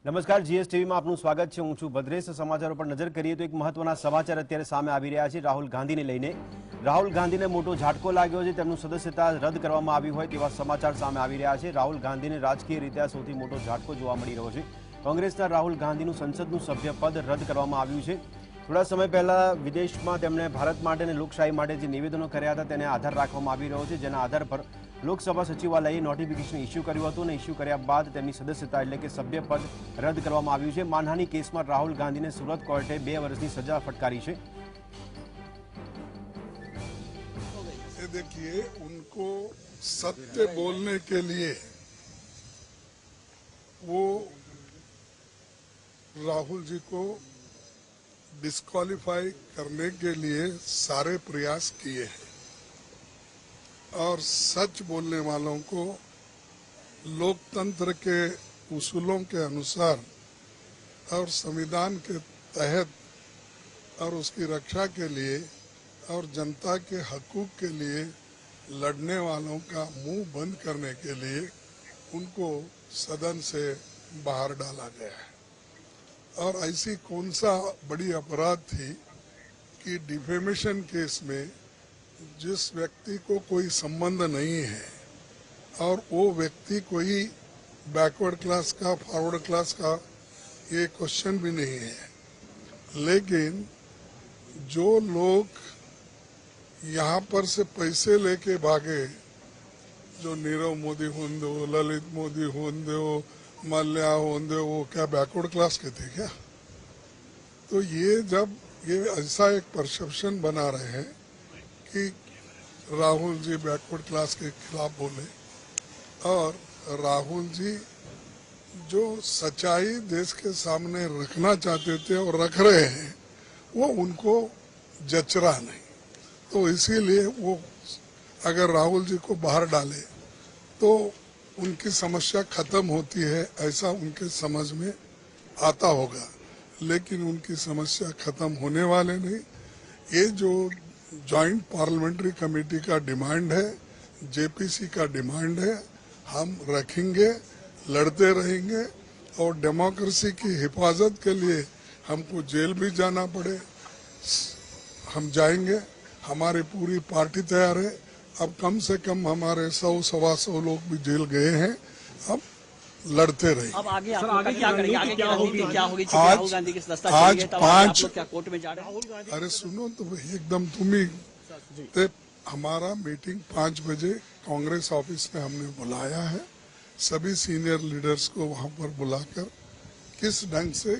नमस्कार, जीएसटीवी में आपનું સ્વાગત છે। હું છું ભદ્રેશ। સમાચારો પર નજર કરીએ તો એક મહત્વના સમાચાર અત્યારે સામે આવી રહ્યા છે રાહુલ ગાંધીને લઈને। રાહુલ ગાંધીને મોટો ઝાટકો લાગ્યો છે। તેમનું સદસ્યતા રદ કરવામાં આવી હોય તેવા સમાચાર સામે આવી રહ્યા છે। રાહુલ ગાંધીને રાજકીય રીતે સૌથી મોટો ઝાટકો જોવા મળી રહ્યો છે। કોંગ્રેસના રાહુલ ગાંધીનું સંસદનું સભ્યપદ રદ કરવામાં આવ્યું છે। થોડા સમય પહેલા વિદેશમાં તેમણે ભારત માટે અને લોકશાહી માટે જે નિવેદનો કર્યા હતા તેને આધાર રાખવામાં આવી રહ્યો છે, જેના આધાર પર લોકસભા સચિવાલયે નોટિફિકેશન ઇસ્યુ કર્યું હતું અને ઇસ્યુ કર્યા બાદ તેમની સદસ્યતા એટલે કે સભ્યપદ રદ કરવામાં આવ્યું છે। માનહાનિ કેસમાં રાહુલ ગાંધીને સુરત કોર્ટે 2 વર્ષની સજા ફટકારી છે। देखिए, उनको सत्य बोलने के लिए वो राहुल जी को डिस्क्वालीफाई करने के लिए सारे प्रयास किए हैं और सच बोलने वालों को लोकतंत्र के उसूलों के अनुसार और संविधान के तहत और उसकी रक्षा के लिए और जनता के हकूक के लिए लड़ने वालों का मुंह बंद करने के लिए उनको सदन से बाहर डाला गया है। और ऐसी कौन सा बड़ी अपराध थी कि डिफेमेशन केस में जिस व्यक्ति को कोई संबंध नहीं है और वो व्यक्ति कोई बैकवर्ड क्लास का फॉरवर्ड क्लास का ये क्वेश्चन भी नहीं है, लेकिन जो लोग यहाँ पर से पैसे लेके भागे, जो नीरव मोदी होंदे हो, ललित मोदी होंदे हो, मल्ल्या होंदे हो, वो क्या बैकवर्ड क्लास के थे क्या? तो ये जब ये ऐसा एक परसेप्शन बना रहे हैं कि राहुल जी बैकवर्ड क्लास के खिलाफ बोले और राहुल जी जो सच्चाई देश के सामने रखना चाहते थे और रख रहे हैं वो उनको जच रहा नहीं, तो इसीलिए वो अगर राहुल जी को बाहर डाले तो उनकी समस्या खत्म होती है, ऐसा उनके समझ में आता होगा, लेकिन उनकी समस्या खत्म होने वाले नहीं। ये जो जॉइंट पार्लियामेंट्री कमेटी का डिमांड है, जेपीसी का डिमांड है, हम रखेंगे, लड़ते रहेंगे और डेमोक्रेसी की हिफाजत के लिए हमको जेल भी जाना पड़े हम जाएंगे। हमारी पूरी पार्टी तैयार है। अब कम से कम हमारे 100-125 लोग भी जेल गए हैं, अब लड़ते रहे। अब आगे क्या करेंगे? आगे क्या होगी? आज गांधी की सदस्यता आज 5 क्या कोर्ट में जा रहे हैं? अरे सुनो तो एकदम तुम ही हमारा मीटिंग 5 बजे कांग्रेस ऑफिस में हमने बुलाया है। सभी सीनियर लीडर्स को वहां पर बुलाकर किस ढंग से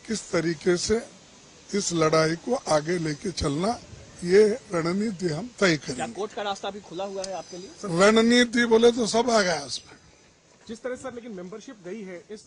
किस तरीके से इस लड़ाई को आगे लेके चलना, ये रणनीति हम तय करेंगे। क्या कोर्ट का रास्ता भी खुला हुआ है आपके लिए? रणनीति बोले तो सब आ गया उसमें। जिस तरह सर लेकिन मेंबरशिप गई है इस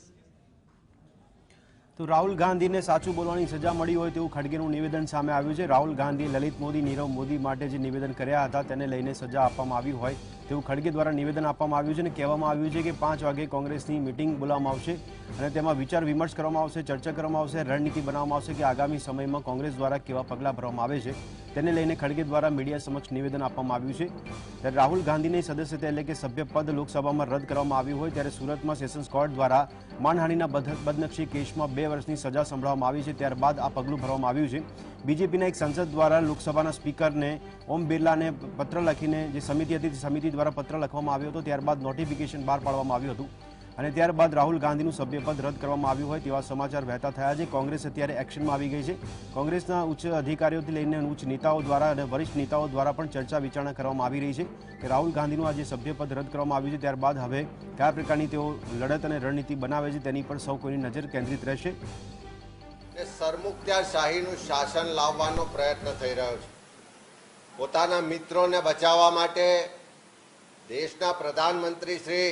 तो राहुल गांधीने साचું બોલવાની સજા મળી હોય તેવું ખડગેનું નિવેદન સામે આવ્યું છે। રાહુલ ગાંધીએ લલિત મોદી, નીરવ મોદી માટે જે નિવેદન કર્યા હતા તેને લઈને સજા આપવામાં આવી હોય તેવું ખડગે દ્વારા નિવેદન આપવામાં આવ્યું છે અને કહેવામાં આવ્યું છે કે 5 વાગે કોંગ્રેસની મીટિંગ બોલાવવામાં આવશે અને તેમાં વિચાર વિમર્શ કરવામાં આવશે, ચર્ચા કરવામાં આવશે, રણનીતિ બનાવવામાં આવશે કે આગામી સમયમાં કોંગ્રેસ દ્વારા કેવા પગલાં ભરવામાં આવે છે તેને લઈને ખડગે દ્વારા મીડિયા સમક્ષ નિવેદન આપવામાં આવ્યું છે। ત્યારે રાહુલ ગાંધીની સદસ્યતા એટલે કે સભ્યપદ લોકસભામાં રદ કરવામાં આવ્યું હોય ત્યારે સુરતમાં સેશન્સ કોર્ટ દ્વારા માનહાનિના બદનક્ષી કેસમાં 2 વર્ષની સજા સંભળાવવામાં આવી છે। ત્યારબાદ આ પગલું ભરવામાં આવ્યું છે। બીજેપીના એક સંસદ દ્વારા લોકસભાના સ્પીકરને ઓમ બિરલાને પત્ર લખીને જે સમિતિ હતી તે સમિતિ દ્વારા પત્ર લખવામાં આવ્યો હતો, ત્યારબાદ નોટિફિકેશન બહાર પાડવામાં આવ્યું હતું અને ત્યારબાદ રાહુલ ગાંધીનું સભ્યપદ રદ કરવામાં આવ્યું હોય તેવા સમાચાર વહેતા થયા છે। કોંગ્રેસ અત્યારે એક્શનમાં આવી ગઈ છે। કોંગ્રેસના ઉચ્ચ અધિકારીઓથી લઈને ઉચ્ચ નેતાઓ દ્વારા અને વરિષ્ઠ નેતાઓ દ્વારા પણ ચર્ચા વિચારણા કરવામાં આવી રહી છે કે રાહુલ ગાંધીનું આ જે સભ્યપદ રદ કરવામાં આવ્યું છે ત્યારબાદ હવે કયા પ્રકારની તેઓ લડત અને રણનીતિ બનાવે છે તેની પર સૌ કોઈની નજર કેન્દ્રિત રહેશે। સરમુખત્યારશાહીનું શાસન લાવવાનો પ્રયત્ન થઈ રહ્યો છે। પોતાના મિત્રોને બચાવવા માટે દેશના પ્રધાનમંત્રી શ્રી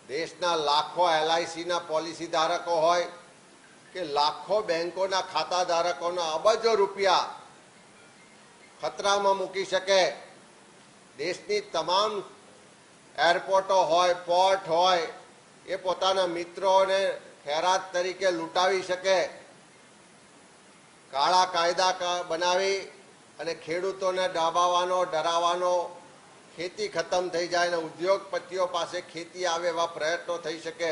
દેશના લાખો એલઆઈસીના પોલિસી ધારકો હોય કે લાખો બેંકોના ખાતા ધારકોના અબજો રૂપિયા ખતરામાં મૂકી શકે, દેશની તમામ એરપોર્ટો હોય, પોર્ટ હોય એ પોતાના મિત્રોને ખૈરાત તરીકે લૂંટાવી શકે, કાળા કાયદા બનાવી અને ખેડૂતોને દબાવવાનો, ડરાવવાનો, ખેતી ખતમ થઈ જાય અને ઉદ્યોગપતિઓ પાસે ખેતી આવે એવા પ્રયત્નો થઈ શકે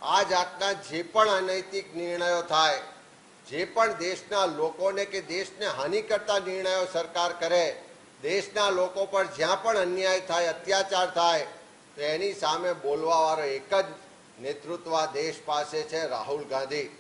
આ જાતના જે પણ અનૈતિક નિર્ણયો થાય, જે પણ દેશના લોકોને કે દેશને હાનિ કરતા નિર્ણયો સરકાર કરે, દેશના લોકો પર જ્યાં પણ અન્યાય થાય, અત્યાચાર થાય, તો એની સામે બોલવાવાળો એક જ નેતૃત્વ દેશ પાસે છે, રાહુલ ગાંધી.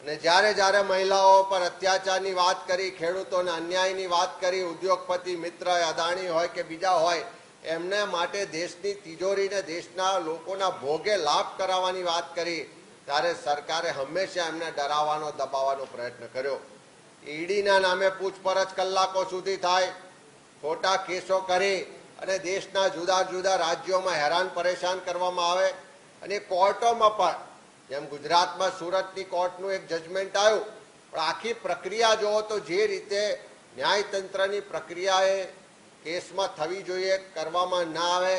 અને જ્યારે જ્યારે મહિલાઓ પર અત્યાચારની વાત કરી, ખેડૂતોને અન્યાયની વાત કરી, ઉદ્યોગપતિ મિત્ર અદાણી હોય કે બીજા હોય, એમને માટે દેશની તિજોરીને દેશના લોકોના ભોગે લાભ કરાવવાની વાત કરી, ત્યારે સરકારે હંમેશા એમને ડરાવવાનો, દબાવવાનો પ્રયત્ન કર્યો. ઈડીના નામે પૂછપરછ કલાકો સુધી થાય, ખોટા કેસો કરી અને દેશના જુદા જુદા રાજ્યોમાં હેરાન પરેશાન કરવામાં આવે. અને કોર્ટોમાં પણ, જેમ ગુજરાતમાં સુરતની કોર્ટનું એક જજમેન્ટ આવ્યું, પણ આખી પ્રક્રિયા જુઓ તો જે રીતે ન્યાયતંત્રની પ્રક્રિયાએ કેસમાં થવી જોઈએ કરવામાં ના આવે,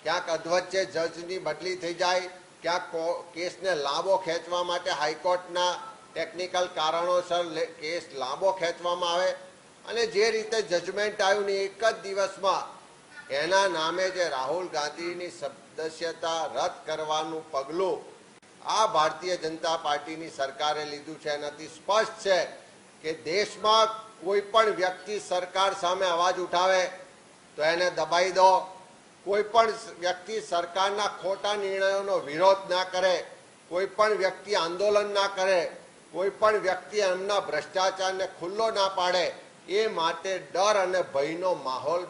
ક્યાંક અધવચ્ચે જજની બદલી થઈ જાય, ક્યાંક કેસને લાંબો ખેંચવા માટે હાઈકોર્ટના ટેકનિકલ કારણોસર કેસ લાંબો ખેંચવામાં આવે, અને જે રીતે જજમેન્ટ આવ્યું ને એક જ દિવસમાં એના નામે જે રાહુલ ગાંધીની સદસ્યતા રદ કરવાનું પગલું આ ભારતીય જનતા પાર્ટીની સરકારે લીધું છે. એનાથી સ્પષ્ટ છે કે દેશમાં કોઈ પણ વ્યક્તિ સરકાર સામે અવાજ ઉઠાવે તો એને દબાઈ દો, કોઈ પણ વ્યક્તિ સરકારના ખોટા નિર્ણયોનો વિરોધ ના કરે, કોઈ પણ વ્યક્તિ આંદોલન ના કરે, કોઈ પણ વ્યક્તિ એમના ભ્રષ્ટાચારને ખુલ્લો ના પાડે, એ માટે ડર અને ભયનો માહોલ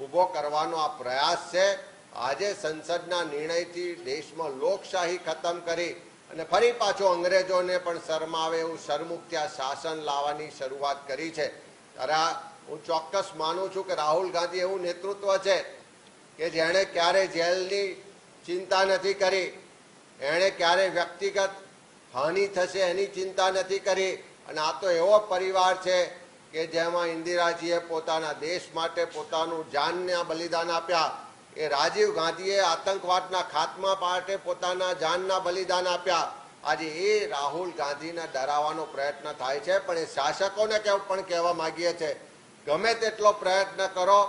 ઊભો કરવાનો આ પ્રયાસ છે. આજે સંસદના નિર્ણયથી દેશમાં લોકશાહી ખતમ કરી અને ફરી પાછો અંગ્રેજોને પણ શરમાવે એવું સરમુક્ત્યા શાસન લાવવાની શરૂઆત કરી છે. ત્યારે હું ચોક્કસ માનું છું કે રાહુલ ગાંધી એવું નેતૃત્વ છે કે જેણે ક્યારે જેલની ચિંતા નથી કરી, એણે ક્યારે વ્યક્તિગત હાનિ થશે એની ચિંતા નથી કરી. અને આ તો એવો પરિવાર છે કે જેમાં ઇન્દિરાજીએ પોતાના દેશ માટે પોતાનું જાનના બલિદાન આપ્યા, એ રાજીવ ગાંધીએ આતંકવાદના ખાત્મા માટે પોતાના જાનના બલિદાન આપ્યા. આજે એ રાહુલ ગાંધીને ડરાવવાનો પ્રયત્ન થાય છે, પણ એ શાસકોને પણ કહેવા માંગીએ છીએ, ગમે તેટલો પ્રયત્ન કરો,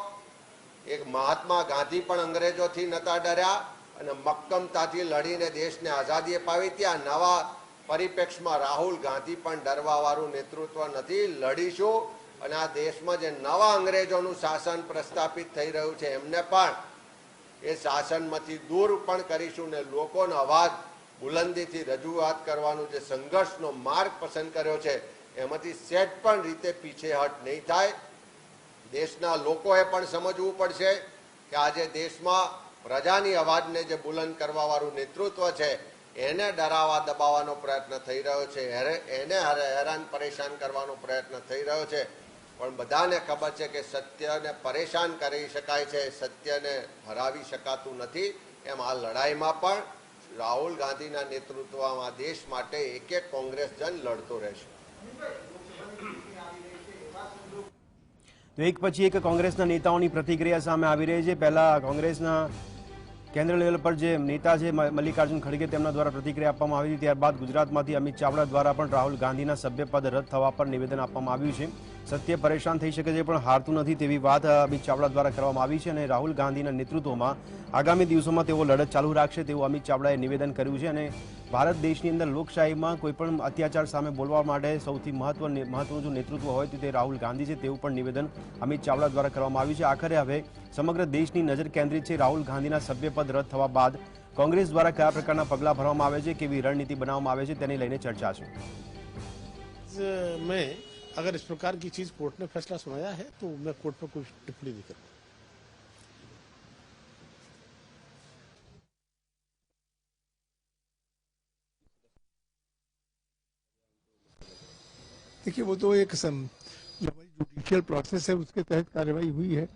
એક મહાત્મા ગાંધી પણ અંગ્રેજોથી નહોતા ડર્યા અને મક્કમતાથી લડીને દેશને આઝાદી અપાવી હતી. આ નવા પરિપ્રેક્ષમાં રાહુલ ગાંધી પણ ડરવાવાળું નેતૃત્વ નથી. લડીશું અને આ દેશમાં જે નવા અંગ્રેજોનું શાસન પ્રસ્થાપિત થઈ રહ્યું છે એમને પણ એ શાસનમાંથી દૂર પણ કરીશું ને લોકોનો અવાજ બુલંદીથી રજૂઆત કરવાનું જે સંઘર્ષનો માર્ગ પસંદ કર્યો છે એમાંથી સેજ પણ રીતે પીછેહટ નહીં થાય. દેશના લોકોએ પણ સમજવું પડશે કે આજે દેશમાં પ્રજાની અવાજને જે બુલંદ કરવાવાળું નેતૃત્વ છે એને ડરાવવા દબાવવાનો પ્રયત્ન થઈ રહ્યો છે, એને હેરાન પરેશાન કરવાનો પ્રયત્ન થઈ રહ્યો છે. પણ બધાને ખબર છે કે સત્યને પરેશાન કરી શકાય છે, સત્યને હરાવી શકાતું નથી. એમ આ લડાઈમાં પણ રાહુલ ગાંધીના નેતૃત્વમાં દેશ માટે એક એક કોંગ્રેસજન લડતો રહેશે. તો એક પછી એક કોંગ્રેસના નેતાઓની પ્રતિક્રિયા સામે આવી રહી છે. પહેલા કોંગ્રેસના કેન્દ્ર લેવલ પર જે નેતા છે મલ્લિકાર્જુન ખડગે તેમના દ્વારા પ્રતિક્રિયા આપવામાં આવી હતી. ત્યારબાદ ગુજરાતમાંથી અમિત ચાવડા દ્વારા પણ રાહુલ ગાંધીના સભ્યપદ રદ થવા પર નિવેદન આપવામાં આવ્યું છે. સત્ય પરેશાન થઈ શકે છે પણ હારતું નથી તેવી વાત અમિત ચાવડા દ્વારા કરવામાં આવી છે. અને રાહુલ ગાંધીના નેતૃત્વમાં આગામી દિવસોમાં તેઓ લડત ચાલુ રાખશે તેવું અમિત ચાવડાએ નિવેદન કર્યું છે. અને ભારત દેશની અંદર લોકશાહીમાં કોઈપણ અત્યાચાર સામે બોલવા માટે સૌથી મહત્વનું જો નેતૃત્વ હોય તો તે રાહુલ ગાંધી છે તેવું પણ નિવેદન અમિત ચાવડા દ્વારા કરવામાં આવ્યું છે. આખરે હવે સમગ્ર દેશની નજર કેન્દ્રિત છે રાહુલ ગાંધીના સભ્યપદ રદ થવા બાદ કોંગ્રેસ દ્વારા કયા પ્રકારના પગલાં ભરવામાં આવે છે, કેવી રણનીતિ બનાવવામાં આવે છે તેને લઈને ચર્ચા છે. अगर इस प्रकार की चीज कोर्ट ने फैसला सुनाया है तो मैं कोर्ट पर कोई टिप्पणी नहीं करूंगा. देखिए वो तो एक जुडिशियल प्रोसेस है, उसके तहत कार्रवाई हुई है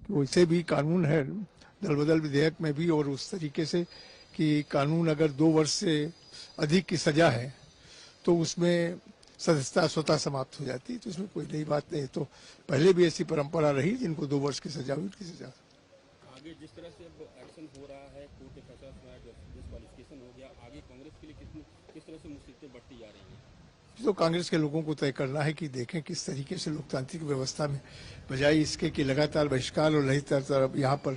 कि वैसे भी कानून है दल बदल विधेयक में भी, और उस तरीके से कि कानून अगर 2 वर्ष से अधिक की सजा है तो उसमें सदस्यता स्वतः समाप्त हो जाती है. तो इसमें कोई नई बात नहीं. तो पहले भी ऐसी परंपरा रही, जिनको 2 वर्ष की सजा हुई उनकी सजा. आगे जिस तरह से एक्शन हो रहा है, कोर्ट ने फैसला सुनाया, डिस्क्वालिफिकेशन हो गया, आगे कांग्रेस के लिए किस तरह से मुसीबतें बढ़ती जा रही हैं? तो कांग्रेस के लोगों को तय करना है कि देखें किस तरीके से लोकतांत्रिक व्यवस्था में बजाय इसके कि लगातार बहिष्कार और लगातार यहाँ पर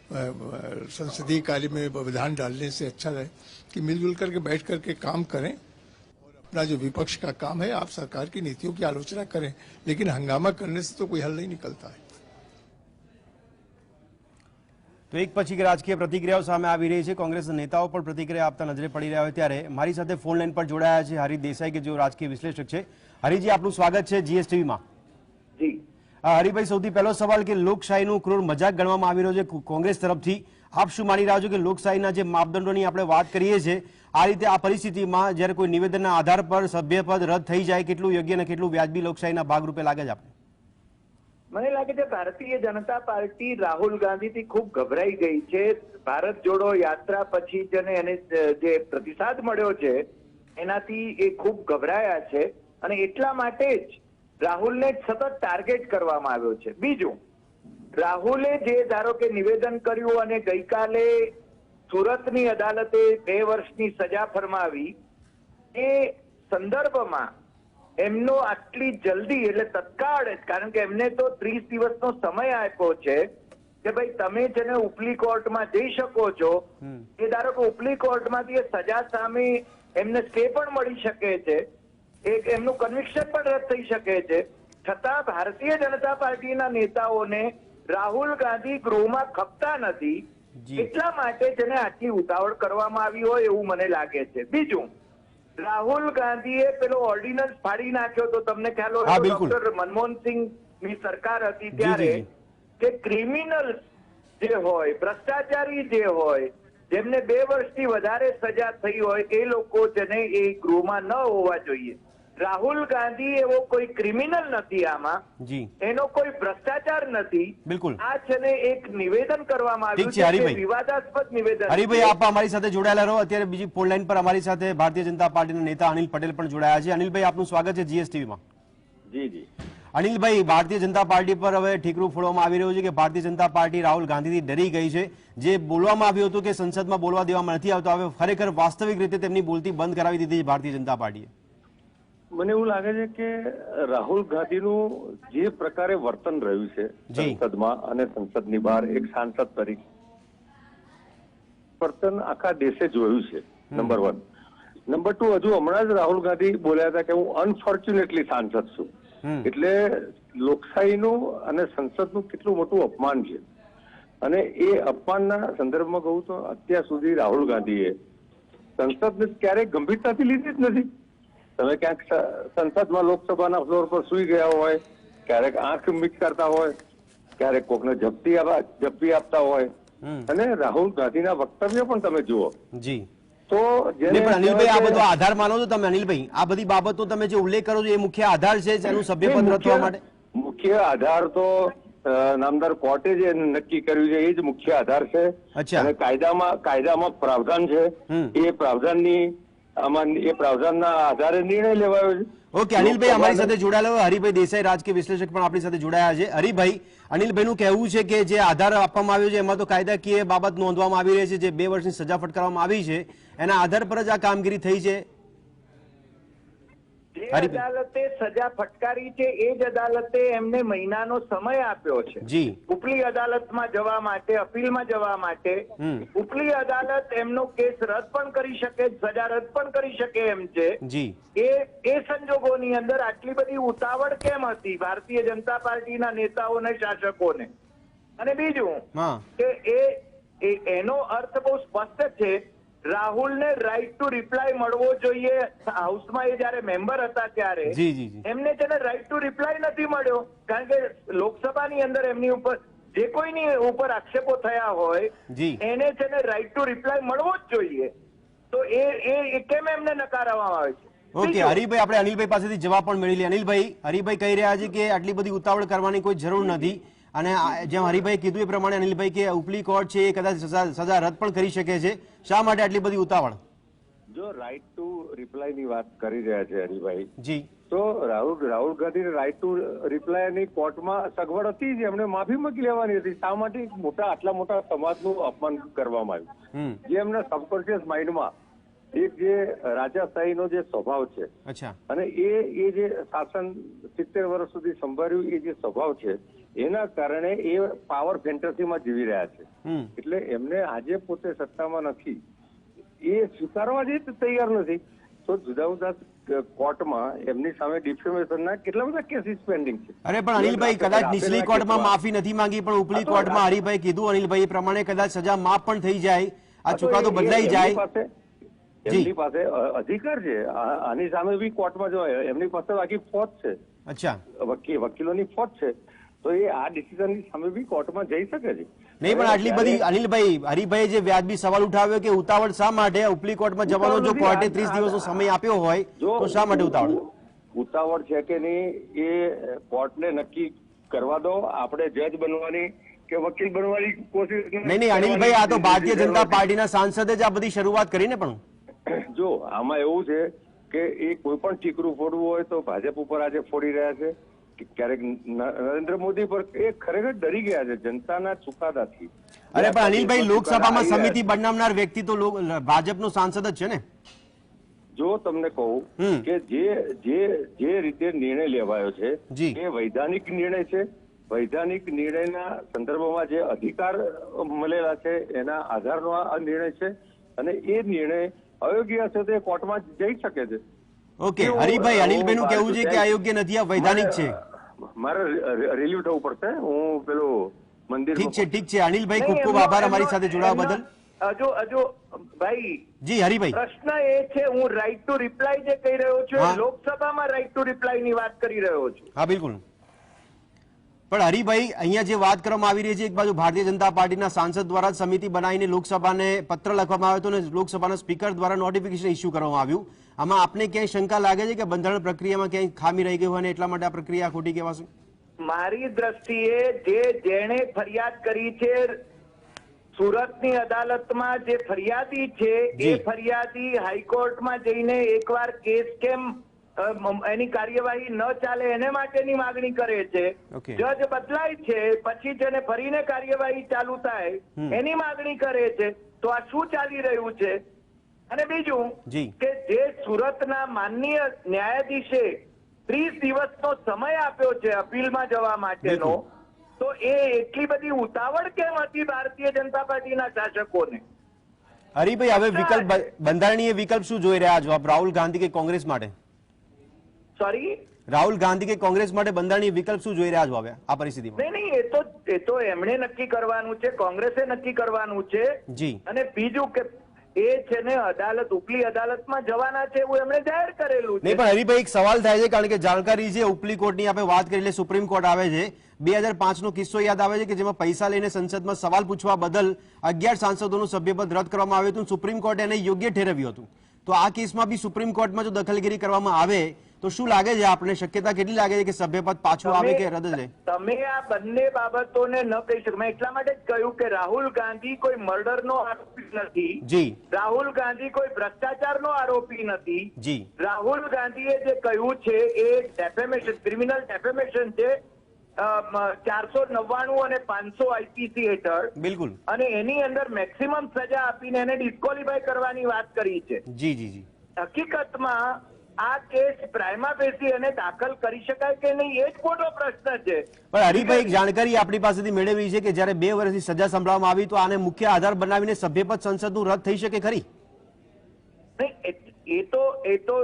संसदीय कार्य में व्यवधान डालने से अच्छा है कि मिलजुल करके बैठ करके काम करें और अपना जो विपक्ष का काम है आप सरकार की नीतियों की आलोचना करें, लेकिन हंगामा करने से तो कोई हल नहीं निकलता है। તો એક પછી રાજકીય પ્રતિક્રિયાઓ સામે આવી રહી છે, કોંગ્રેસ નેતાઓ પણ પ્રતિક્રિયા આપતા નજરે પડી રહ્યા હોય ત્યારે મારી સાથે ફોન લાઈન પર જોડાયા છે હરી દેસાઈ કે જેઓ રાજકીય વિશ્લેષક છે। હરીજી, આપનું સ્વાગત છે જીએસટીવીમાં। જી હરીભાઈ, સૌથી પહેલો સવાલ કે લોકશાહીનું ક્રૂર મજાક ગણવામાં આવી રહ્યો છે કોંગ્રેસ તરફથી, આપ શું માની રહ્યા છો કે લોકશાહીના જે માપદંડોની આપણે વાત કરીએ છીએ આ રીતે આ પરિસ્થિતિમાં જ્યારે કોઈ નિવેદનના આધાર પર સભ્યપદ રદ થઈ જાય કેટલું યોગ્ય અને કેટલું વ્યાજબી લોકશાહીના ભાગરૂપે લાગે છે આપને? મને લાગે છે ભારતીય જનતા પાર્ટી રાહુલ ગાંધીથી ખૂબ ગભરાઈ ગઈ છે। ભારત જોડો યાત્રા પછી જ એને જે પ્રતિસાદ મળ્યો છે એનાથી એ ખૂબ ગભરાયા છે અને એટલા માટે જ રાહુલને સતત ટાર્ગેટ કરવામાં આવ્યો છે। બીજું, રાહુલે જે ધારો કે નિવેદન કર્યું અને ગઈકાલે સુરતની અદાલતે 2 વર્ષની સજા ફરમાવી એ સંદર્ભમાં એમનો આટલી જલ્દી એટલે તત્કાળ જ, કારણ કે એમને તો 30 દિવસનો સમય આપ્યો છે કે ભાઈ તમે જેને ઉપલી કોર્ટમાં જઈ શકો છો એ ધારો કે ઉપલી કોર્ટમાંથી એ સજા સામે એમને સ્ટે પણ મળી શકે છે, એક એમનું કન્વિક્શન પણ રદ થઈ શકે છે, છતાં ભારતીય જનતા પાર્ટીના નેતાઓને રાહુલ ગાંધી ગૃહમાં ખપતા નથી, એટલા માટે જેને આટલી ઉતાવળ કરવામાં આવી હોય એવું મને લાગે છે। બીજું, રાહુલ ગાંધીએ પેલો ઓર્ડિનન્સ ફાડી નાખ્યો તો તમને ખ્યાલ હોય ડોક્ટર મનમોહનસિંહ ની સરકાર હતી ત્યારે કે ક્રિમિનલ જે હોય, ભ્રષ્ટાચારી જે હોય, જેમને 2 વર્ષથી વધારે સજા થઈ હોય એ લોકો જેને એ ગૃહમાં ન હોવા જોઈએ। રાહુલ ગાંધી એવો કોઈ ક્રિમિનલ નથી, આમાં એનો કોઈ ભ્રષ્ટાચાર નથી। બિલકુલ આ છે ને એક નિવેદન કરવામાં આવ્યું છે, વિવાદાસ્પદ નિવેદન। હરીભાઈ, આપ અમારી સાથે જોડાયેલા રહો। અત્યારે બીજી ફોન લાઈન પર અમારી સાથે ભારતીય જનતા પાર્ટીના નેતા અનિલ પટેલ પણ જોડાયા છે। અનિલભાઈ, આપનું સ્વાગત છે જીએસટીવીમાં। જી જી અનિલભાઈ, ભારતીય જનતા પાર્ટી પર હવે ઠીકરું ફોડવામાં આવી રહ્યું છે કે ભારતીય જનતા પાર્ટી રાહુલ ગાંધીથી ડરી ગઈ છે। જે બોલવામાં આવ્યું હતું કે સંસદમાં બોલવા દેવામાં નથી આવતો, હવે ખરેખર વાસ્તવિક રીતે તેમની બોલતી બંધ કરાવી દીધી છે ભારતીય જનતા પાર્ટીએ। મને એવું લાગે છે કે રાહુલ ગાંધીનું જે પ્રકારે વર્તન રહ્યું છે સંસદમાં અને સંસદની બહાર એક સાંસદ તરીકે વર્તન આખા દેશે જોયું છે, નંબર 1। નંબર 2, હજુ હમણાં જ રાહુલ ગાંધી બોલ્યા હતા કે હું અનફોર્ચ્યુનેટલી સાંસદ છું, એટલે લોકશાહીનું અને સંસદનું કેટલું મોટું અપમાન છે। અને એ અપમાનના સંદર્ભમાં કહું તો અત્યાર સુધી રાહુલ ગાંધીએ સંસદને ક્યારેય ગંભીરતાથી લીધી જ નથી। તમે ક્યાંક સંસદમાં લોકસભાના ફ્લોર પર સુઈ ગયા હોય, ક્યારેક આંખ મીટ કરતા હોય, ક્યારેક કોકને ઝપટી આપતા હોય, અને રાહુલ ગાંધીના વક્તવ્ય પણ તમે જુઓ જી તો અનિલભાઈ, આ બધો આધાર માનો છો તમે? અનિલભાઈ, આ બધી બાબતો તમે જે ઉલ્લેખ કરો છો એ મુખ્ય આધાર છે એનું સભ્યપદ રદ થવા માટે? મુખ્ય આધાર તો નામદાર કોર્ટે જે નક્કી કર્યું છે એ જ મુખ્ય આધાર છે, અને કાયદામાં પ્રાવધાન છે, એ પ્રાવધાનના આધારે નિર્ણય લેવાયો છે। ઓકે અનિલભાઈ, અમારી સાથે જોડાયેલા હરિભાઈ દેસાઈ રાજકીય વિશ્લેષક પણ આપણી સાથે જોડાયા છે। હરિભાઈ, અનિલભાઈનું કહેવું છે કે જે આધાર આપવામાં આવ્યો છે એમાં તો કાયદાકીય બાબત નોંધવામાં આવી રહી છે, જે 2 વર્ષની સજા ફટકારવામાં આવી છે એના આધાર પર જ આ કામગીરી થઈ છે। જે અદાલતે સજા ફટકારી છે એ જ અદાલતે એમને મહિનાનો સમય આપ્યો છે ઉપલી અદાલતમાં જવા માટે, અપીલમાં જવા માટે। ઉપલી અદાલત એમનો કેસ રદ પણ કરી શકે, સજા રદ પણ કરી શકે એમ છે। એ સંજોગોની અંદર આટલી બધી ઉતાવળ કેમ હતી ભારતીય જનતા પાર્ટીના નેતાઓને, શાસકોને? અને બીજું કે એનો અર્થ બહુ સ્પષ્ટ છે, રાહુલને રાઈટ ટુ રિપ્લાય મળવો જોઈએ। હાઉસમાં એ જયારે મેમ્બર હતા ત્યારે એમને છે ને રાઈટ ટુ રિપ્લાય નથી મળ્યો, કારણ કે લોકસભાની અંદર એમની ઉપર જે કોઈની ઉપર આક્ષેપો થયા હોય એને છે ને રાઈટ ટુ રિપ્લાય મળવો જ જોઈએ, તો એ કેમ એમને નકારવામાં આવે છે? ઓકે હરિભાઈ, આપણે અનિલભાઈ પાસેથી જવાબ પણ મેળવી લઈએ। હરિભાઈ કહી રહ્યા છે કે આટલી બધી ઉતાવળ કરવાની કોઈ જરૂર નથી, અને જેમ હરિભાઈ કીધું એ પ્રમાણે અનિલભાઈ કે ઉપલી કોર્ટ છે એ કદાચ સજા રદ પણ કરી શકે છે, શા માટે આટલી બધી ઉતાવળ? જો રાઈટ ટુ રિપ્લાય ની વાત કરી રહ્યા છે હરિભાઈ જી, તો Rahul Gandhi right to reply ની કોર્ટમાં સગવડ હતી જ, એમને માફી માંગી લેવાની હતી। શા માટે આટલા મોટા સમાજનું અપમાન કરવામાં આવ્યું? જે એમના સબકોન્શિયસ માઇન્ડમાં એક જે રાજાશાહીનો જે સ્વભાવ છે અને એ જે શાસન 70 વર્ષ સુધી સંભાળ્યું એ જે સ્વભાવ છે એના કારણે એ પાવર ફેન્ટસીમાં જીવી રહ્યા છે. એટલે એમને આજે પોતે સત્તામાં નથી એ સ્વીકારવા જ તૈયાર નથી. તો જુદા જુદા કોર્ટમાં એમની સામે ડિફેમેશનના કેટલા બધા કેસીસ પેન્ડિંગ છે. અરે પણ અનિલભાઈ, કદાચ નીચલી કોર્ટમાં માફી નથી માંગી પણ ઉપલી કોર્ટમાં હરિભાઈ કીધું અનિલભાઈ પ્રમાણે કદાચ સજા માફ પણ થઈ જાય, આ ચુકાદો બદલાઈ જાય. એમની પાસે અધિકાર છે. આની સામે બી કોર્ટમાં જવાય. એમની પાસે આખી ફોજ છે. અચ્છા, વકીલોની ફોજ છે. તો એ આ ડિસિઝનની સામે બી કોર્ટમાં જઈ શકે છે. નહીં પણ આટલી બધી અનિલભાઈ, હરિભાઈ જે વ્યાજબી સવાલ ઉઠાવ્યો કે ઉતાવળ શા માટે ઉપલી કોર્ટમાં જવાનો, જો કોર્ટે 30 દિવસનો સમય આપ્યો હોય તો શા માટે ઉતાવળ? ઉતાવળ છે કે નહીં એ કોર્ટને નક્કી કરવા દો. આપણે જજ બનવાની કે વકીલ બનવાની કોશિશ નહીં. અનિલભાઈ, આ તો ભારતીય જનતા પાર્ટીના સાંસદે જ આ બધી શરૂઆત કરીને પણ જો આમાં એવું છે કે એ કોઈ પણ ચીકરું ફોડવું હોય તો ભાજપ ઉપર આજે ફોડી રહ્યા છે. ક્યારેક નરેન્દ્ર મોદી પર એ ખરેખર ડરી ગયા છે જનતાના ચુકાદાથી. અરે પણ અનિલભાઈ, લોકસભામાં સમિતિ બનાવનાર વ્યક્તિ તો ભાજપનો સાંસદ જ છે ને. જો તમને કહું કે જે રીતે નિર્ણય લેવાયો છે એ વૈધાનિક નિર્ણય છે. વૈધાનિક નિર્ણયના સંદર્ભમાં જે અધિકાર મળેલા છે એના આધારનો આ નિર્ણય છે અને એ નિર્ણય અયોગ્ય હશે તો એ કોર્ટમાં જઈ શકે છે. ઓકે હરિભાઈ, અનિલભાઈ નું કેવું છે કે અયોગ્ય નથી, આ વૈધાનિક છે. મારે રિલીવ થવું પડશે. હું પેલું મંદિર. ઠીક છે અનિલભાઈ, ખૂબ ખૂબ આભાર અમારી સાથે જોડાવા બદલ. હજુ ભાઈ જી હરિભાઈ, પ્રશ્ન એ છે, હું રાઈટ ટુ રિપ્લાય જે કહી રહ્યો છું, લોકસભામાં રાઈટ ટુ રિપ્લાય ની વાત કરી રહ્યો છું. હા બિલકુલ. પણ હરિભાઈ, અહીંયા જે વાત કરવામાં આવી રહી છે, એક બાજુ ભારતીય જનતા પાર્ટીના સાંસદ દ્વારા સમિતિ બનાવીને લોકસભાને પત્ર લખવામાં આવ્યો હતો અને લોકસભાના સ્પીકર દ્વારા નોટિફિકેશન ઇસ્યુ કરવામાં આવ્યું. આમાં આપને ક્યાંય શંકા લાગે છે કે બંધારણ પ્રક્રિયામાં ક્યાંય ખામી રહી ગઈ હોય અને એટલા માટે આ પ્રક્રિયા ખોટી કહેવાશે? મારી દ્રષ્ટિએ જેણે ફરિયાદ કરી છે સુરતની અદાલતમાં, જે ફરિયાદી છે એ ફરિયાદી હાઈકોર્ટમાં જઈને એકવાર કેસ કેમ એની કાર્યવાહી ન ચાલે એને માટેની માગણી કરે છે. જજ બદલાય છે પછી જેને ફરીને કાર્યવાહી ચાલુ થાય એની માગણી કરે છે. તો આ શું ચાલી રહ્યું છે? અને બીજું કે જે સુરતના માનનીય ન્યાયાધીશે 30 દિવસનો સમય આપ્યો છે અપીલમાં જવા માટેનો, તો એ એટલી બધી ઉતાવળ કેમ હતી ભારતીય જનતા પાર્ટીના શાસકોને? હરિભાઈ, હવે વિકલ્પ બંધારણીય વિકલ્પ શું જોઈ રહ્યા છો આપ, રાહુલ ગાંધી કે કોંગ્રેસ માટે? સોરી, રાહુલ ગાંધી કે કોંગ્રેસ માટે બંધારણીય વિકલ્પ શું જોઈ રહ્યા છો હવે આ પરિસ્થિતિમાં? નહીં, એ તો એમણે નક્કી કરવાનું છે, કોંગ્રેસે નક્કી કરવાનું છે. જી. અને બીજું કે એ છે ને અદાલત, ઉપલી અદાલતમાં જવાના છે એવું એમણે જાહેર કરેલું છે. નહીં પણ હરિભાઈ, એક સવાલ થાય છે કારણ કે જાણકારી છે ઉપલી કોર્ટની આપણે વાત કરી એટલે સુપ્રીમ કોર્ટ આવે છે. 2005 નો કિસ્સો યાદ આવે છે કે જેમાં પૈસા લઈને સંસદમાં સવાલ પૂછવા બદલ 11 સાંસદોનું સભ્યપદ રદ કરવામાં આવ્યું હતું. સુપ્રીમ કોર્ટે એને યોગ્ય ઠેરવ્યું હતું. તો આ કેસમાં બી સુપ્રીમ કોર્ટમાં જો દખલગીરી કરવામાં આવે તો શું લાગે છે આપણે, શક્યતા કેટલી લાગે છે કે સભ્યપદ પાછું આવે કે રદ રહે? તમે આ બંને બાબતોને ન કહી શકો. મેં એટલા માટે જ કહ્યું કે રાહુલ ગાંધી કોઈ મર્ડરનો આરોપી નથી. જી. રાહુલ ગાંધી કોઈ ભ્રષ્ટાચારનો આરોપી નથી. જી. રાહુલ ગાંધીએ જે કહ્યું છે એ ડેફેમેશન, ક્રિમિનલ ડેફેમેશન છે 499 અને 500 આઈપીસી હેઠળ. બિલકુલ. અને એની અંદર મેક્સિમમ સજા આપીને એને ડિસ્કોલિફાય કરવાની વાત કરી છે. જી જી જી. હકીકતમાં આ કેસ પ્રાઇમા ફેસી એને દાખલ કરી શકાય કે નહીં એ જ મોટો પ્રશ્ન છે. પણ હરિભાઈ, એક જાણકારી આપણી પાસેથી મેળવી છે કે જ્યારે 2 વર્ષની સજા સંભળાવવામાં આવી તો આને મુખ્ય આધાર બનાવીને સભ્યપદ સંસદનું રદ થઈ શકે ખરી? નહીં, એ તો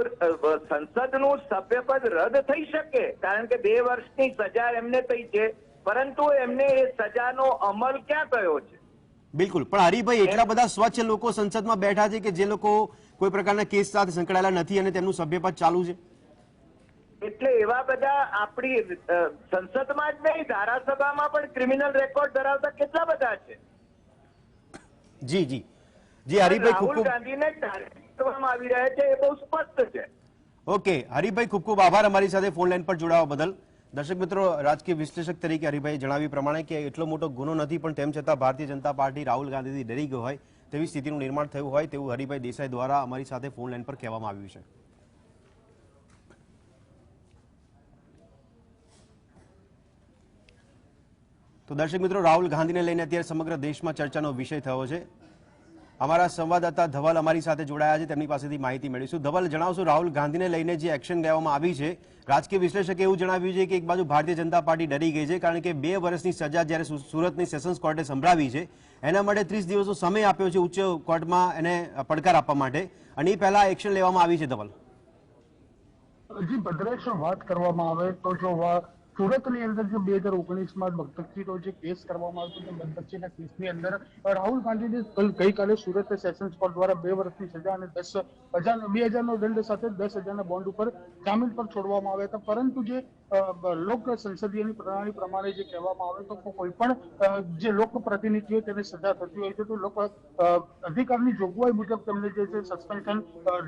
સંસદનું સભ્યપદ રદ થઈ શકે કારણ કે 2 વર્ષની સજા એમને થઈ છે, પરંતુ એમને એ સજાનો અમલ ક્યાં થયો છે? બિલકુલ. પણ હરિભાઈ, એટલા બધા સ્વચ્છ લોકો સંસદમાં બેઠા છે કે જે લોકો કોઈ પ્રકારના કેસ સાથે સંકળાયેલા નથી અને તેમનું સભ્યપદ ચાલુ છે. એટલે એવા બધા આપણી સંસદમાં જ નહીં, ધારાસભામાં પણ ક્રિમિનલ રેકોર્ડ ધરાવતા કેટલા બધા છે. જી જી જી હરિભાઈ, રાહુલ ગાંધીને ટાર્ગેટ કરવામાં આવી રહ્યા છે એ બહુ સ્પષ્ટ છે. ઓકે હરિભાઈ, ખૂબ ખૂબ આભાર અમારી સાથે ફોન લાઈન પર જોડાવા બદલ. દર્શક મિત્રો, રાજકીય વિશ્લેષક તરીકે હરિભાઈ જણાવ્યું પ્રમાણે કે એટલો મોટો ગુનો નથી પણ તેમ છતાં ભારતીય જનતા પાર્ટી રાહુલ ગાંધીથી ડરી ગઈ હોય તેવી સ્થિતિનું નિર્માણ થયું હોય તેવું હરિભાઈ દેસાઈ દ્વારા અમારી સાથે ફોન લાઈન પર કહેવામાં આવ્યું છે. તો દર્શક મિત્રો, રાહુલ ગાંધીને લઈને અત્યારે સમગ્ર દેશમાં ચર્ચાનો વિષય થયો છે. અમારા સંવાદદાતા ધવલ અમારી સાથે જોડાયા છે, તેમની પાસેથી માહિતી મેળવીશું. ધવલ, જણાવશો રાહુલ ગાંધીને લઈને જે એક્શન લેવામાં આવી છે, રાજકીય વિશ્લેષકે એવું જણાવ્યું છે કે એક બાજુ ભારતીય જનતા પાર્ટી ડરી ગઈ છે, કારણ કે 2 વર્ષની સજા જ્યારે સુરતની સેશન્સ કોર્ટે સંભળાવી છે એના માટે 30 દિવસનો સમય આપ્યો છે ઉચ્ચ કોર્ટમાં એને પડકાર આપવા માટે, અને એ પહેલા એક્શન લેવામાં આવી છે. ધવલ, જી ભદ્રેશ, વાત કરવામાં આવે તો જો સુરતની અંદર જે 2019માં બગતકચીનો જે કેસ કરવામાં આવ્યો હતો, બગતકચીના કેસની અંદર રાહુલ ગાંધીને ગઈકાલે સુરત સેશન્સ કોર્ટ દ્વારા 2 વર્ષની સજા અને 2,000નો દંડ સાથે 10,000ના બોન્ડ ઉપર જામીન પર છોડવામાં આવ્યા હતા. પરંતુ જે લોક સંસદીયની પ્રણાલી પ્રમાણે જે કહેવામાં આવે તો કોઈ પણ જે લોક પ્રતિનિધિ હોય તેને સજા થતી હોય છે, તો લોક અધિકારની જોગવાઈ મુજબ તેમને જે સસ્પેન્શન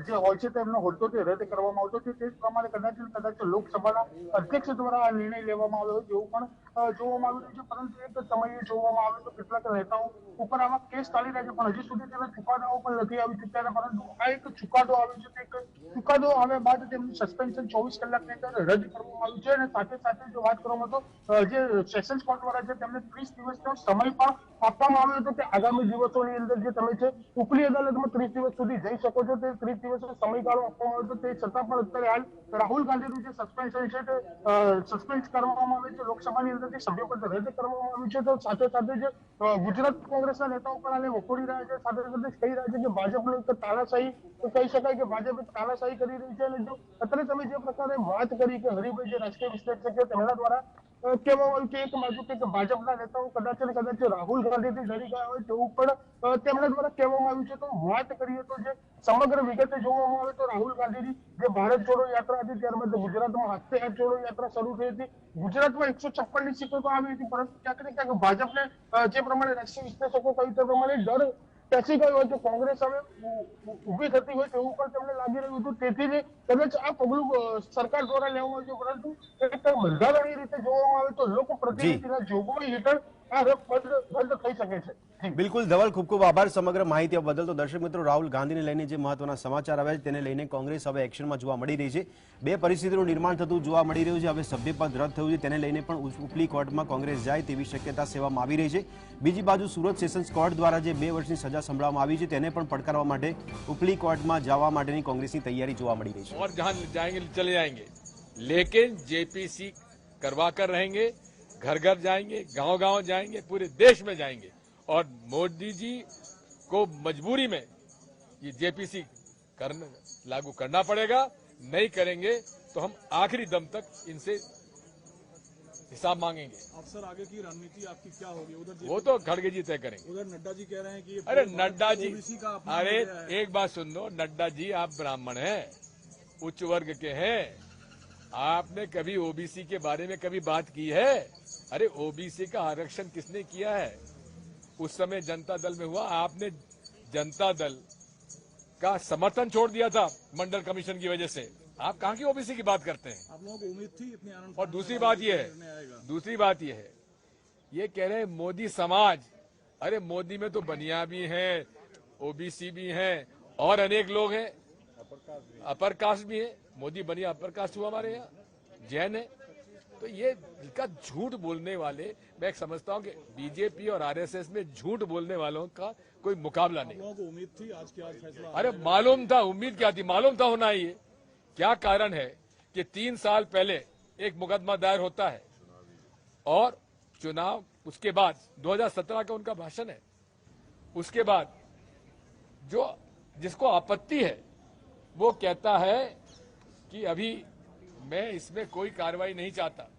જે હોય છે તેમનો હોદ્દો તે રદ કરવામાં આવતો છે. તે જ પ્રમાણે કદાચ લોકસભાના અધ્યક્ષ દ્વારા આ નિર્ણય લેવામાં આવ્યો એવું પણ જોવામાં આવ્યું છે. પરંતુ એક સમયે જોવામાં આવે તો કેટલાક નેતાઓ ઉપર આવા કેસ ચાલી રહ્યા છે, પણ હજી સુધી તેના ચુકાદાઓ પણ નથી આવી ચૂક્યા. પરંતુ આ એક ચુકાદો આવ્યો છે, એક ચુકાદો આવ્યા બાદ તેમનું સસ્પેન્શન 24 કલાકની અંદર રદ કરવામાં આવ્યું છે. અને સાથે સાથે જો વાત કરવામાં તો જે સેશન્સ કોર્ટ દ્વારા છે તેમને 30 દિવસનો સમય પણ આપવામાં આવ્યો હતો કે આગામી દિવસોની અંદર જે તમે છે ઉપલી અદાલતમાં 30 દિવસ સુધી જઈ શકો છો. તે 30 દિવસનો સમયગાળો આપવામાં આવ્યો હતો. તે છતાં પણ અત્યારે હાલ રાહુલ ગાંધીનું જે સસ્પેન્શન છે તે સસ્પેન્ડ કરવામાં આવે છે, લોકસભાની અંદરથી સભ્યપદ રદ કરવામાં આવ્યું છે. તો સાથે સાથે જે ગુજરાત કોંગ્રેસના નેતાઓ પણ આને વખોડી રહ્યા છે, સાથે સાથે કહી રહ્યા છે કે ભાજપનો એક તાનાશાહી કહી શકાય કે ભાજપ એક તાનાશાહી કરી રહી છે. અને જો અત્યારે તમે જે પ્રકારે વાત કરી કે હરિભાઈ જે રાજકીય વિશ્લેષક છે તેમના દ્વારા કહેવામાં આવ્યું કે એક બાજુ કે ભાજપના નેતાઓ કદાચ રાહુલ ગાંધીથી ડરી ગયા હોય તેવું પણ તેમના દ્વારા કહેવામાં આવ્યું છે. તો વાત કરીએ તો જે સમગ્ર વિગતે જોવામાં આવે તો રાહુલ ગાંધીની જે ભારત જોડો યાત્રા હતી, ત્યારબાદ ગુજરાતમાં હાથે હાથ જોડો યાત્રા શરૂ થઈ હતી. ગુજરાતમાં 156ની સીટો તો આવી હતી, પરંતુ ક્યાંક ને ક્યાંક ભાજપને જે પ્રમાણે રાજકીય વિશ્લેષકો કહ્યું તે પ્રમાણે ડર પેસી ગયો હોય તો કોંગ્રેસ હવે ઉભી થતી હોય તેવું પણ તેમને લાગી રહ્યું હતું. તેથી જ કદાચ આ પગલું સરકાર દ્વારા લેવામાં આવ્યું, પરંતુ એક બંધારણીય રીતે જોવામાં આવે તો લોક પ્રતિનિધિના જોગવાઈ હેઠળ આ રદ થઈ શકે છે. બિલકુલ ધવલ, ખૂબ ખૂબ આભાર સમગ્ર માહિતી બદલ. તો દર્શક મિત્રો, રાહુલ ગાંધીને લઈને જે મહત્વના સમાચાર આવ્યા છે તેને લઈને કોંગ્રેસ હવે એક્શનમાં જોવા મળી રહી છે. 2 પરિસ્થિતિનું નિર્માણ થતું જોવા મળી રહ્યું છે. હવે સભ્યપદ રદ થયું છે, તેને લઈને પણ ઉપલી કોર્ટમાં કોંગ્રેસ જાય તેવી શક્યતા સેવામાં આવી રહી છે. બીજી બાજુ સુરત સેશન્સ કોર્ટ દ્વારા જે 2 વર્ષની સજા સંભળાવવામાં આવી છે તેને પણ પડકારવા માટે ઉપલી કોર્ટમાં જવા માટેની કોંગ્રેસની તૈયારી જોવા મળી રહી છે. और जहां जाएंगे चले जाएंगे, लेकिन जेपीसी करवा कर रहेंगे, घर घर जाएंगे, गांव गांव जाएंगे, पूरे देश में जाएंगे. और मोदी जी को मजबूरी में ये जेपीसी लागू करना पड़ेगा. नहीं करेंगे तो हम आखिरी दम तक इनसे हिसाब मांगेंगे. अफसर आगे की रणनीति आपकी क्या होगी? उधर वो तो खड़गे जी तय करेंगे. उधर नड्डा जी कह रहे हैं कि अरे नड्डा जी, अरे एक बात सुन लो, नड्डा जी आप ब्राह्मण हैं, उच्च वर्ग के हैं, आपने कभी ओबीसी के बारे में कभी बात की है? अरे ओबीसी का आरक्षण किसने किया है? उस समय जनता दल में हुआ, आपने जनता दल का समर्थन छोड़ दिया था मंडल कमीशन की वजह से. आप कहां की ओबीसी की बात करते हैं? आप लोगों को उम्मीद थी इतनी आनंद. और दूसरी बात यह है, ये कह रहे हैं मोदी समाज. अरे मोदी में तो बनिया भी हैं, ओबीसी भी हैं और अनेक लोग हैं, अपर कास्ट भी है. मोदी बनिया अपर कास्ट हुआ हमारे यहाँ, जैन है. तो ये इनका झूठ बोलने वाले, मैं एक समझता हूँ कि बीजेपी और आरएसएस में झूठ बोलने वालों का कोई मुकाबला नहीं. लोगों को उम्मीद थी आज फैसला. अरे मालूम था, उम्मीद क्या थी, मालूम था होना ही. क्या कारण है कि 3 साल पहले एक मुकदमा दायर होता है और चुनाव, उसके बाद 2017 का उनका भाषण है, उसके बाद जो जिसको आपत्ति है वो कहता है कि अभी मैं इसमें कोई कार्रवाई नहीं चाहता.